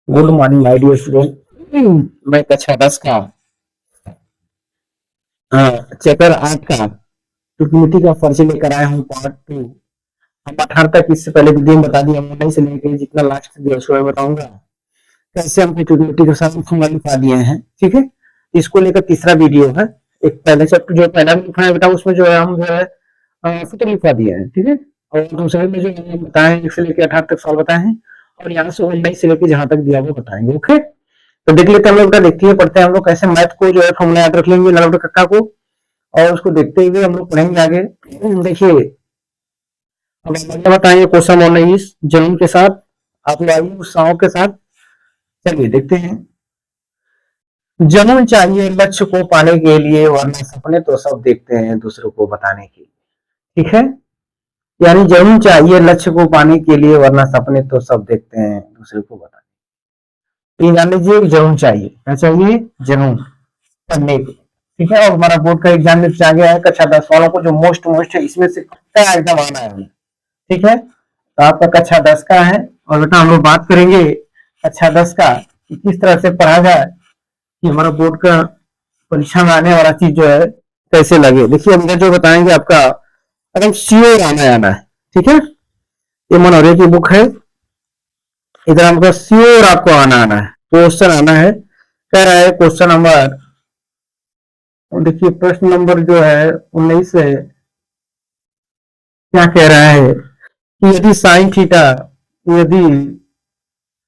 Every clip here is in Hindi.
Good morning my dear student. मैं कक्षा 10 का चैप्टर 8 का ट्रिग्नोमेट्री का परिचय लेकर आया हूँ, पार्ट 2। हम 18 तक इससे पहले वीडियो में बता दिया, ऑनलाइन से लेकर जितना लास्ट दिया उसको मैं बताऊंगा कैसे हम ट्रिग्नोमेट्री के साथ फॉर्मूला लिखा दिए हैं। ठीक है, इसको लेकर तीसरा वीडियो है। एक पहले चैप्टर जो पहला लिखा है बेटा, उसमें जो है हम जो है सूत्र लिखवा दिए हैं। ठीक है, और दूसरे में जो है बताए 1 से लेकर 18 तक सवाल बताए हैं, और यहाँ से ऑनलाइन से लेकर जहां तक दिया वो बताएंगे। ओके, तो देख लेते हैं हम लोग, देखते हैं पढ़ते हैं हम लोग कैसे मैथ को जो है फॉर्मूला याद रख लेंगे नलवटा कक्का को, और उसको देखते हुए हम लोग पढ़ेंगे आगे। देखिए, अब हम आगे बताएंगे क्वेश्चन 19 जनून के साथ, आप लोग आइए उत्साहों के साथ। चलिए देखते हैं। जनून चाहिए लक्ष्य को पाने के लिए, वरना सपने तो सब देखते हैं दूसरों को बताने के लिए। ठीक है, यानी जनून चाहिए लक्ष्य को पाने के लिए, वरना सपने तो सब देखते हैं दूसरे को बताने। ये जान लीजिए, जनून चाहिए, क्या चाहिए? जनून पढ़ने के। ठीक है, और हमारा बोर्ड का एग्जाम में आ गया है कक्षा 10 वालों को, जो मोस्ट है इसमें से क्या एकदम आना है। ठीक है, तो आपका कक्षा 10 का है, और बेटा हम लोग बात करेंगे कक्षा 10 का कि किस तरह से पढ़ा जाए कि हमारा बोर्ड का परीक्षा में आने वाला चीज जो है कैसे लगे। देखिए, हम जो बताएंगे आपका एकदम श्योर आना है। ठीक है, ये मनोहरे की बुक है, इधर हमको श्योर आपको आना है, क्वेश्चन आना है। कह रहा है क्वेश्चन नंबर, देखिए प्रश्न नंबर जो है 19 है। क्या कह रहा है कि यदि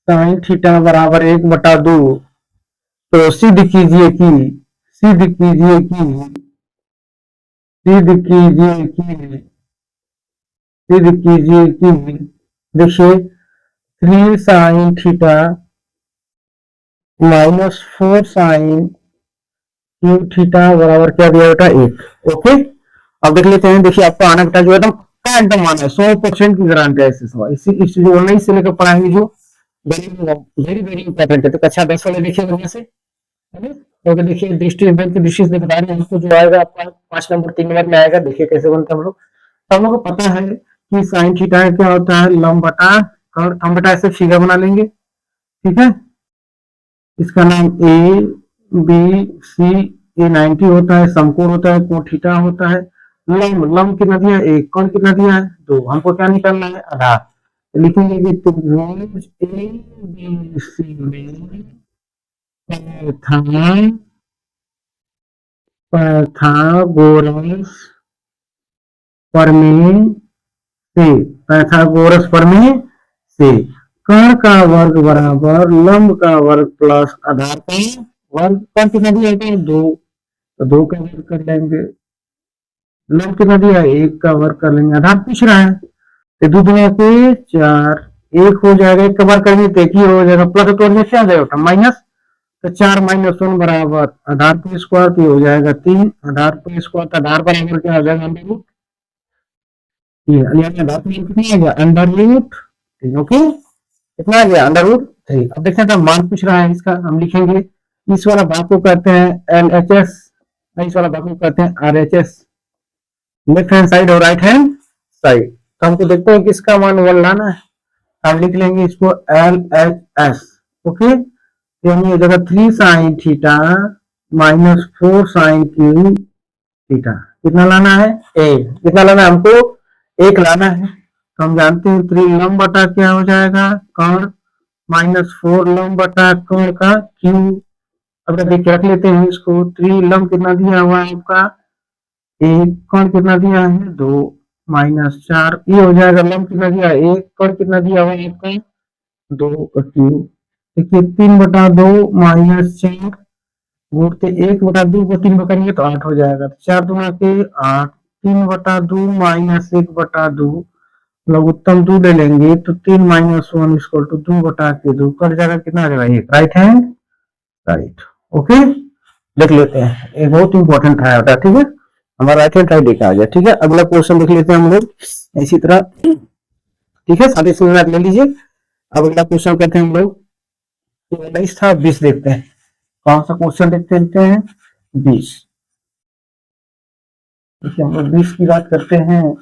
साइन थीटा बराबर 1/2, तो सिद्ध कीजिए कि देखिए 3 sine theta minus 4 sine cube theta बराबर क्या दिया बेटा? 1। ओके, अब देख लेते हैं। देखिए, आपको आना बेटा जो एकदम आना है, 100% की गारंटी है इस सवाल, इस जो ऑनलाइन से लेकर पढ़ाएंगे, जो वेरी वेरी वेरी इंपॉर्टेंट है। तो कक्षा 10 वाले देखिए बढ़िया से, है ना? तो देखिए दृष्टि की दृष्टि से बता रहे हैं आपको, जो आएगा आपका 5 नंबर 3 नंबर में आएगा। देखिए कैसे बनता है हम लोग। तो हम लोग को पता है कि साइन थीटा क्या होता है, लंब बटा कर्ण। हम बेटा ऐसे फिगर बना लेंगे। ठीक है, इसका नाम ए बी सी, ए 90 होता है, समकोण होता है, कोण थीटा होता है। लंब लंब कितना दिया है? 1। कर्ण कितना दिया है? 2। हमको क्या निकालना है? आधार। तो लिखेंगे कि त्रिभुज ए बी सी में पैथागोरस प्रमेय प्रमेय से कर्ण का वर्ग बराबर लंब का वर्ग प्लस आधार का वर्ग। कर्ण कितना दिया है? 2। तो 2 का वर्ग कर लेंगे। लंब कितना दिया है? 1 का वर्ग कर लेंगे। आधार पूछ रहा है, तो 2 दुनिया के 4, 1 हो जाएगा। 1 का वर्ग करेंगे तो 1 ही हो जाएगा, प्लस तो क्या आ जाएगा? माइनस। तो 4 माइनस 1 बराबर आधार पर स्क्वायर पे हो जाएगा 3। आधार पर स्क्वायर, तो आधार बराबर क्या आ जाएगा? Under root. आधार पर कितना आ गया? Under root 3। ओके, कितना आ गया? Under root 3। अब देखते हैं मान पूछ रहा है इसका, हम लिखेंगे इस वाला भाग को कहते हैं LHS, इस वाला भाग को कहते हैं RHS, लेफ्ट हैंड साइड और राइट हैंड साइड। तो हमको देखते हैं किसका मान 1 लाना है। हम लिख लेंगे इसको LHS। ओके, तो हम ये जगह 3 sine theta minus 4 sine cube theta कितना लाना है? 1। कितना लाना है हमको? 1 लाना है। तो हम जानते हैं 3 लंब बटा क्या हो जाएगा? कर्ण, माइनस 4 लंब बटा कर्ण का क्यू। अब देख रख लेते हैं इसको। 3 लंब कितना दिया हुआ है आपका? 1। कर्ण कितना दिया है? 2, माइनस 4। ये हो जाएगा लंब कितना दिया है? 1। कर्ण कितना दिया हुआ है आपका? 2 का क्यू। देखिए 3/2 माइनस 4 गुणते 1/2 को 3 करेंगे तो 8 हो जाएगा। 4 दूना के 8, 3/2 माइनस 1/2, लघुत्तम 2 ले लेंगे तो 3 माइनस 1 इक्वल टू 2/2 कर जाएगा। कितना आ जाएगा? 1। Right hand side. ओके, देख लेते हैं, ये बहुत इंपॉर्टेंट है बेटा। ठीक है, हमारा राइट हैंड साइड देखा आ गया। ठीक है, अगला क्वेश्चन देख लेते हैं हम लोग इसी तरह। ठीक है, साथ ही ले लीजिए। अब अगला क्वेश्चन कहते हैं हम लोग, 19 था, 20 देखते हैं। कौन सा क्वेश्चन देखते हैं? 20। देखिए हम लोग 20 की बात करते हैं।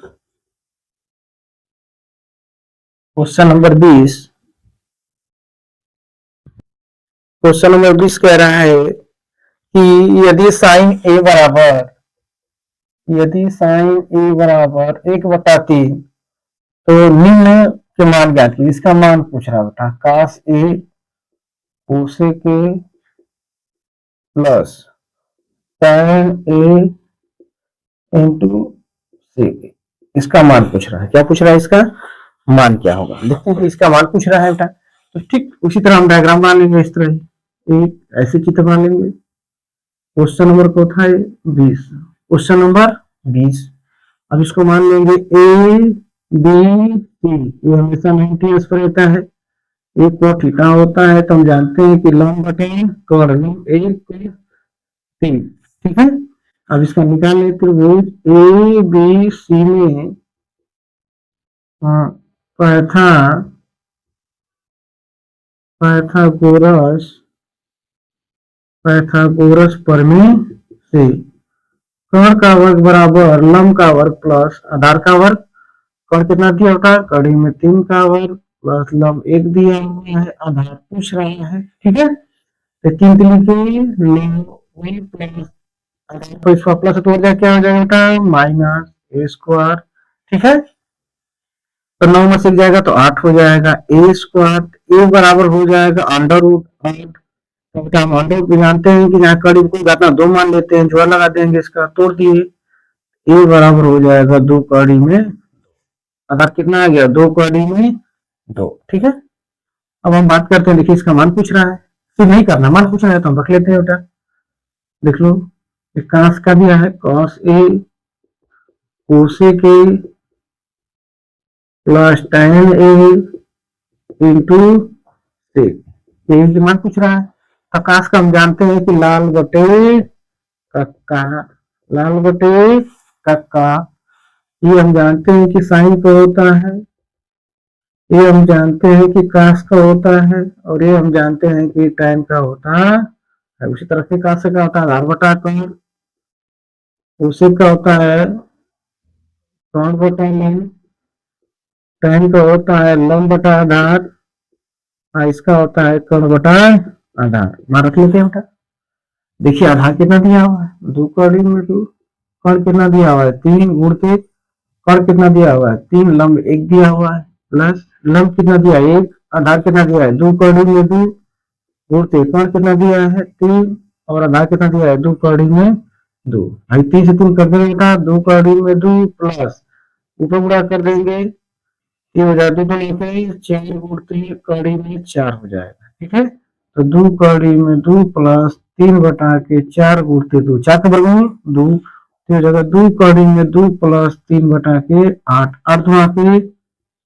क्वेश्चन नंबर 20, क्वेश्चन नंबर 20 कह रहा है कि यदि साइन ए बराबर 1/3 तो निम्न के मान ज्ञात कीजिए। इसका मान पूछ रहा बेटा, cosh A cosec A plus tan A into sec. इसका मान पूछ रहा है। क्या पूछ रहा है? इसका मान क्या होगा। देखते हैं कि इसका मान पूछ रहा है बेटा। तो ठीक उसी तरह हम डायग्राम बना लेंगे। इस तरह एक ऐसे चित्र बना लेंगे। क्वेश्चन नंबर को था 20, क्वेश्चन नंबर 20। अब इसको मान लेंगे ए बी सी। ये हमेशा 90 पर रहता है। एक को थीटा होता है तो हम जानते हैं कि लंब बटे कर्ण, लंब एक 3। ठीक है। अब इसका निकाल लेते त्रिभुज ए बी सी में पाइथागोरस प्रमेय से कर्ण का वर्ग बराबर लंब का वर्ग प्लस आधार का वर्ग। कर्ण कितना दिया होता है? कड़ी में 3 का वर्ग प्लस लंब 1 दिया हुआ है, आधार पूछ रहा है। ठीक है। तो 3 प्लस आधार पर इसका प्लस तोड़ दिया, क्या हो जाएगा? माइनस ए स्क्वायर। ठीक है। तो 9 में से जाएगा तो 8 हो जाएगा। ए स्क्वायर ए बराबर हो जाएगा अंडर रूट 8। तो बेटा हम अंडर रूट जानते हैं कि यहाँ कड़ी को घातना 2 मान लेते हैं, जोड़ा लगा देंगे, इसका तोड़ दिए। ए बराबर हो जाएगा 2 कड़ी में, आधार कितना आ गया? 2 कड़ी में 2। ठीक है। अब हम बात करते हैं। देखिए इसका मान पूछ रहा है, फिर नहीं करना, मान पूछ रहा है तो हम रख लेते हैं बेटा। देख लो, काश का दिया है cos A cosec A plus tan A into sec. ये मान पूछ रहा है। आकाश का हम जानते हैं कि लाल बटे कक्का। ये हम जानते हैं कि साइन का होता है, ये हम जानते हैं कि काश का होता है, और ये हम जानते हैं कि tan का होता है। उसी तरह से काश का होता है आधार बटा कर्ण, उसी का होता है कर्ण बटा लंब, tan का होता है लंब बटा आधार, इसका होता है कर्ण बटा आधार। मान रख लेते हैं बेटा। देखिए आधार कितना दिया हुआ है? 2 कड़ी में 2। कर्ण कितना दिया हुआ है? 3 गुणते कर्ण कितना दिया हुआ है? 3, लंब 1 दिया हुआ है, प्लस लंब कितना दिया है? 1, आधार कितना दिया है? 2 कड़ी में 2 गुणते कर्ण कितना दिया है? 3, और आधार कितना दिया है? 2 कड़ी में 2। भाई 3 से 3 कर देंगे बेटा, 2 कड़ी में 2 प्लस ऊपर गुणा कर देंगे, ये हो जाएगा 2 4 गुणते कड़ी में 4 हो जाएगा। ठीक है। तो 2 कड़ी में 2 प्लस 3 बटा के 4 गुणते 2, 4 के वर्ग में 2, तो हो जाएगा 2 कड़ी में 2 प्लस 3 बटा के 8, 8 बटा के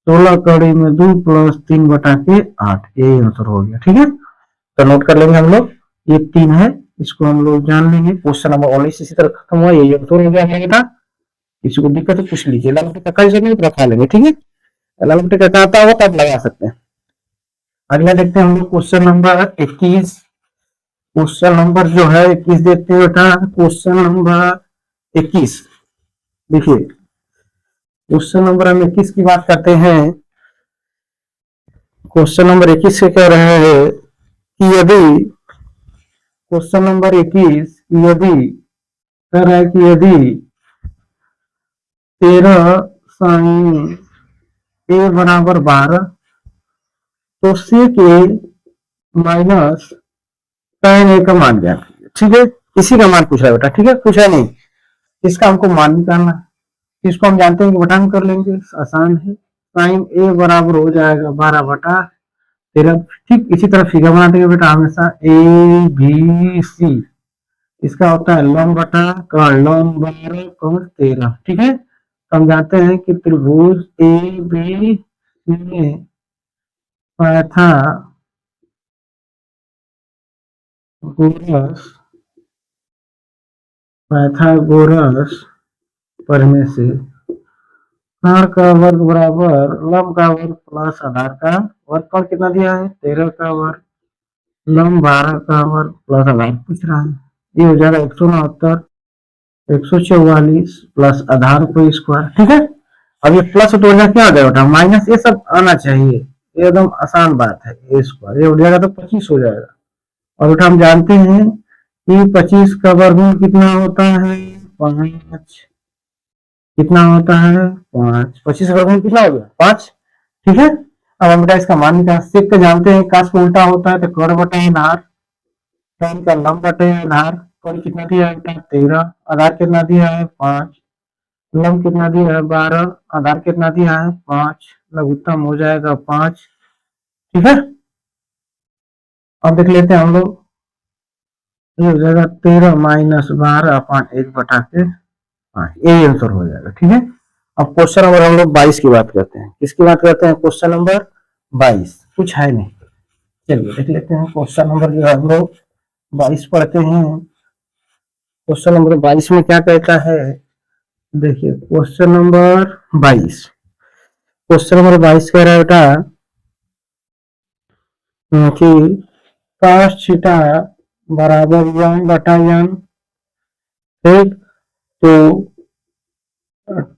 16 कड़ी में 2 प्लस 3 बटा के 8। यही आंसर हो गया। ठीक है। तो नोट कर लेंगे हम लोग, ये 3 है, इसको हम लोग जान लेंगे। क्वेश्चन नंबर 19 इसी तरह खत्म हुआ। यही आंसर हो गया बेटा। किसी को दिक्कत है पूछ लीजिए, लाल बटे का नहीं रखा लेंगे। ठीक है। लाल बटे का आता होगा तो आप लगा सकते हैं। अगला देखते हैं हम लोग क्वेश्चन नंबर 21। क्वेश्चन नंबर जो है 21 देखते हैं बेटा। क्वेश्चन नंबर 21 देखिए, क्वेश्चन नंबर हम 21 की बात करते हैं। क्वेश्चन नंबर 21 से कह रहे हैं कि यदि क्वेश्चन नंबर 21 यदि कह रहा है कि यदि 13 साइन ए बराबर 12 तो सेक ए माइनस tan ए का मान ज्ञात कीजिए। ठीक है। इसी का मान पूछ रहा है बेटा। ठीक है। पूछा नहीं, इसका हमको मान निकालना है। इसको हम जानते हैं कि बटा में कर लेंगे, आसान है। साइन ए बराबर हो जाएगा 12/13। ठीक इसी तरह फिगर बना देंगे बेटा हमेशा। ए बी सी, इसका होता है लंब बटा कर्ण, लंब 12 कर्ण 13। ठीक है। तो हम जानते हैं कि त्रिभुज ए बी सी में पाइथागोरस प्रमेय से कर्ण का वर्ग बराबर लंब का वर्ग प्लस आधार का वर्ग। कर्ण कितना दिया है? 13 का वर्ग, लंब 12 का वर्ग प्लस आधार पूछ रहा है। ये हो जाएगा 169 144 प्लस आधार को स्क्वायर। ठीक है। अब ये प्लस तो क्या हो जाएगा? माइनस, ये सब आना चाहिए, ये एकदम आसान बात है। ए स्क्वायर ये हो जाएगा तो 25 हो जाएगा। और बेटा हम जानते हैं कि 25 का वर्गमूल कितना होता है 5, कितना होता है 5, 25 का वर्गमूल कितना हो गया 5, ठीक है। अब हम बेटा इसका मान निकाल सेक का जानते हैं, काश को उल्टा होता है तो कड़ बटे आधार, tan का लंब बटे आधार, कड़ कितना दिया है बेटा 13, आधार कितना दिया है 5, लंब कितना दिया है 12, आधार कितना दिया है 5, लघुत्तम हो जाएगा 5, ठीक है। अब देख लेते हैं हम लोग, ये हो जाएगा 13 माइनस 12 अपॉन 1 बटा के 5, यही आंसर हो जाएगा, ठीक है। अब क्वेश्चन नंबर हम लोग 22 की बात करते हैं, किसकी बात करते हैं क्वेश्चन नंबर 22, कुछ है नहीं, चलिए देख लेते हैं क्वेश्चन नंबर जो हम लोग 22 पढ़ते हैं। क्वेश्चन नंबर 22 में क्या कहता है, देखिए क्वेश्चन नंबर 22, क्वेश्चन नंबर 22 कह रहा है बेटा कि cos थीटा बराबर 1 बटा n, ठीक, तो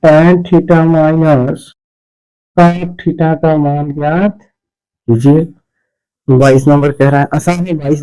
tan theta minus cot theta का मान ज्ञात कीजिए। 22 नंबर कह रहा है, आसान है 22